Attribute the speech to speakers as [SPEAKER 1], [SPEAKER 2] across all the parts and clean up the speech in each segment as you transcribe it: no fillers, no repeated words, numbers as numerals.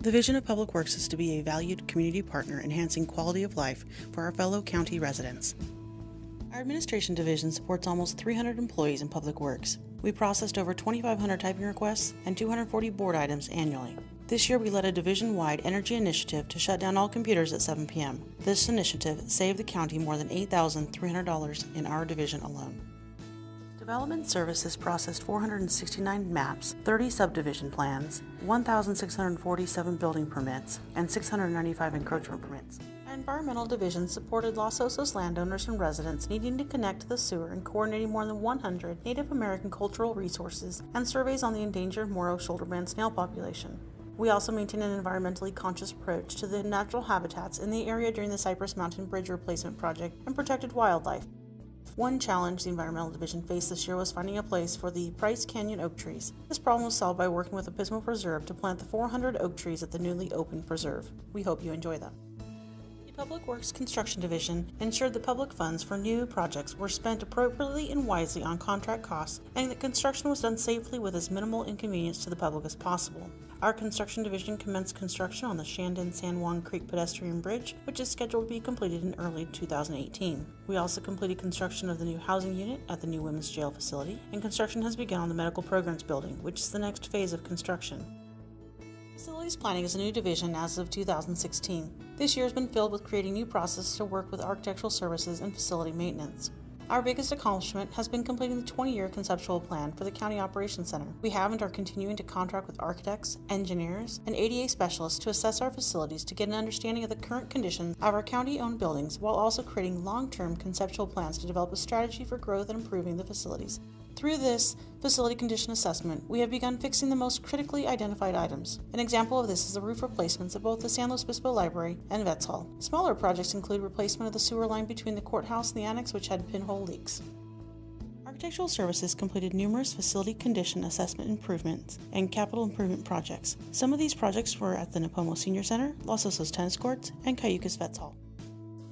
[SPEAKER 1] The vision of Public Works is to be a valued community partner enhancing quality of life for our fellow county residents. Our administration division supports almost 300 employees in Public Works. We processed over 2,500 typing requests and 240 board items annually. This year we led a division-wide energy initiative to shut down all computers at 7 p.m. This initiative saved the county more than $8,300 in our division alone. Development Services processed 469 maps, 30 subdivision plans, 1,647 building permits, and 695 encroachment permits. Our Environmental Division supported Los Osos landowners and residents needing to connect to the sewer and coordinating more than 100 Native American cultural resources and surveys on the endangered Moro shoulderband snail population. We also maintain an environmentally conscious approach to the natural habitats in the area during the Cypress Mountain Bridge Replacement Project and protected wildlife. One challenge the Environmental Division faced this year was finding a place for the Price Canyon oak trees. This problem was solved by working with Obispo Preserve to plant the 400 oak trees at the newly opened preserve. We hope you enjoy them. The Public Works Construction Division ensured that public funds for new projects were spent appropriately and wisely on contract costs and that construction was done safely with as minimal inconvenience to the public as possible. Our construction division commenced construction on the Shandon-San Juan Creek pedestrian bridge, which is scheduled to be completed in early 2018. We also completed construction of the new housing unit at the new women's jail facility, and construction has begun on the medical programs building, which is the next phase of construction. Facilities planning is a new division as of 2016. This year has been filled with creating new processes to work with architectural services and facility maintenance. Our biggest accomplishment has been completing the 20-year conceptual plan for the County Operations Center. We have and are continuing to contract with architects, engineers, and ADA specialists to assess our facilities to get an understanding of the current conditions of our county-owned buildings while also creating long-term conceptual plans to develop a strategy for growth and improving the facilities. Through this facility condition assessment, we have begun fixing the most critically identified items. An example of this is the roof replacements at both the San Luis Obispo Library and Vets Hall. Smaller projects include replacement of the sewer line between the courthouse and the annex, which had pinhole leaks. Architectural Services completed numerous facility condition assessment improvements and capital improvement projects. Some of these projects were at the Napomo Senior Center, Los Osos Tennis Courts, and Cayucas Vets Hall.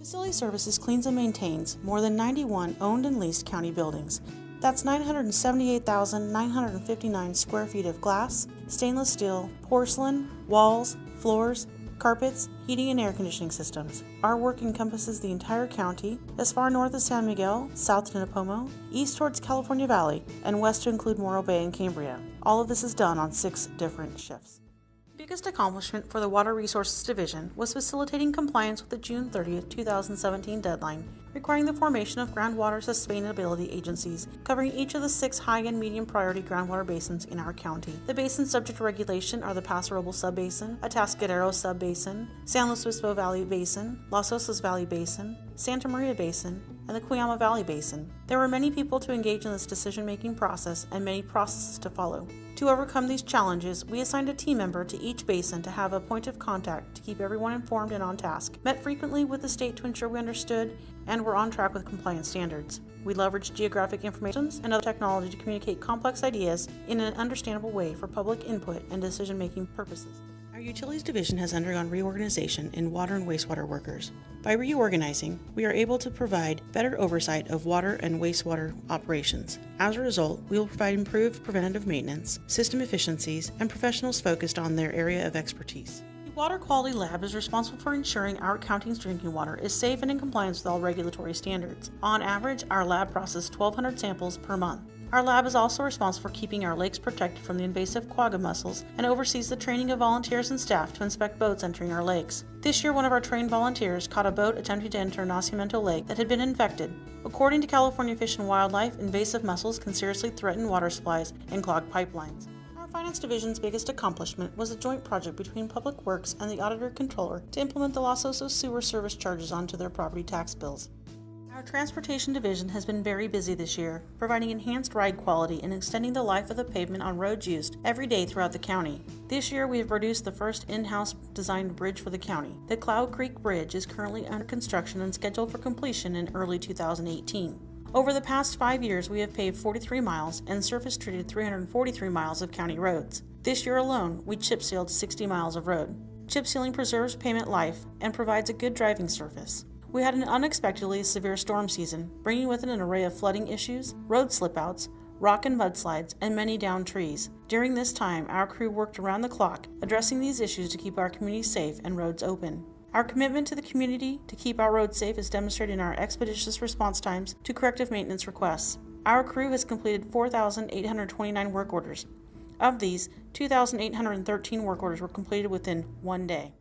[SPEAKER 1] Facility Services cleans and maintains more than 91 owned and leased county buildings. That's 978,959 square feet of glass, stainless steel, porcelain, walls, floors, carpets, heating and air conditioning systems. Our work encompasses the entire county, as far north as San Miguel, south to Napomo, east towards California Valley, and west to include Morro Bay and Cambria. All of this is done on 6 different shifts. The biggest accomplishment for the Water Resources Division was facilitating compliance with the June 30, 2017 deadline, requiring the formation of groundwater sustainability agencies covering each of the 6 high and medium priority groundwater basins in our county. The basins subject to regulation are the Paso Robles Subbasin, Atascadero Subbasin, San Luis Obispo Valley Basin, Los Osos Valley Basin, Santa Maria Basin, and the Cuyama Valley Basin. There were many people to engage in this decision-making process and many processes to follow. To overcome these challenges, we assigned a team member to each basin to have a point of contact to keep everyone informed and on task, met frequently with the state to ensure we understood and were on track with compliance standards. We leveraged geographic information and other technology to communicate complex ideas in an understandable way for public input and decision-making purposes. Our Utilities Division has undergone reorganization in water and wastewater workers. By reorganizing, we are able to provide better oversight of water and wastewater operations. As a result, we will provide improved preventative maintenance, system efficiencies, and professionals focused on their area of expertise. The Water Quality Lab is responsible for ensuring our county's drinking water is safe and in compliance with all regulatory standards. On average, our lab processes 1,200 samples per month. Our lab is also responsible for keeping our lakes protected from the invasive quagga mussels and oversees the training of volunteers and staff to inspect boats entering our lakes. This year, one of our trained volunteers caught a boat attempting to enter Nacimiento Lake that had been infected. According to California Fish and Wildlife, invasive mussels can seriously threaten water supplies and clog pipelines. Our Finance Division's biggest accomplishment was a joint project between Public Works and the Auditor-Controller to implement the Los Osos sewer service charges onto their property tax bills. Our Transportation Division has been very busy this year, providing enhanced ride quality and extending the life of the pavement on roads used every day throughout the county. This year we have produced the first in-house designed bridge for the county. The Cloud Creek Bridge is currently under construction and scheduled for completion in early 2018. Over the past 5 years, we have paved 43 miles and surface treated 343 miles of county roads. This year alone, we chip sealed 60 miles of road. Chip sealing preserves pavement life and provides a good driving surface. We had an unexpectedly severe storm season, bringing with it an array of flooding issues, road slip-outs, rock and mudslides, and many downed trees. During this time, our crew worked around the clock, addressing these issues to keep our community safe and roads open. Our commitment to the community to keep our roads safe is demonstrated in our expeditious response times to corrective maintenance requests. Our crew has completed 4,829 work orders. Of these, 2,813 work orders were completed within 1 day.